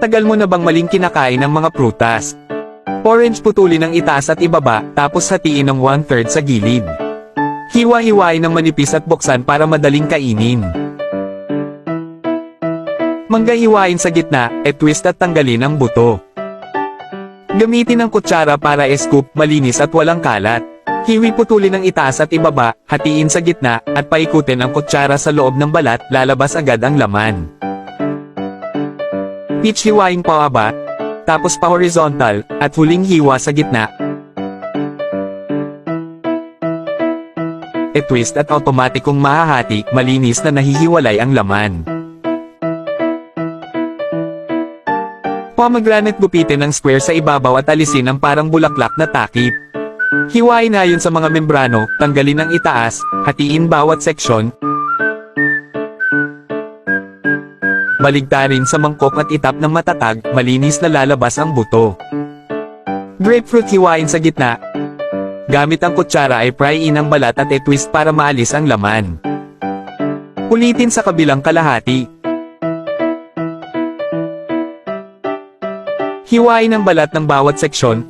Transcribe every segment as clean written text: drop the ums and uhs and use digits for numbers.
Matagal mo na bang maling kinakain ng mga prutas? Orange, putulin ang itaas at ibaba, tapos hatiin ng 1/3 sa gilid. Hiwa-hiwain ng manipis at buksan para madaling kainin. Mangga, hiwain sa gitna, twist at tanggalin ang buto. Gamitin ang kutsara para i-scoop, malinis at walang kalat. Hiwi, putulin ang itaas at ibaba, hatiin sa gitna, at paikutin ang kutsara sa loob ng balat, lalabas agad ang laman. Peach, hiwaing pababa, tapos pa horizontal, at huling hiwa sa gitna. I-twist at automatikong mahahati, malinis na nahihiwalay ang laman. Pomegranate, gupitin ng square sa ibabaw at alisin ang parang bulaklak na takip. Hiwain ayon sa mga membrano, tanggalin ang itaas, hatiin bawat seksyon. Baligtarin sa mangkok at itap ng matatag, malinis na lalabas ang buto. Grapefruit, hiwain sa gitna. Gamit ang kutsara ay pry-in ang balat at i-twist para maalis ang laman. Ulitin sa kabilang kalahati. Hiwain ang balat ng bawat seksyon.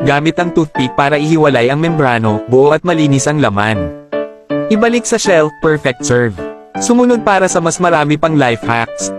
Gamit ang toothpick para ihiwalay ang membrano, buo at malinis ang laman. Ibalik sa shell, perfect serve. Sumunod para sa mas marami pang life hacks.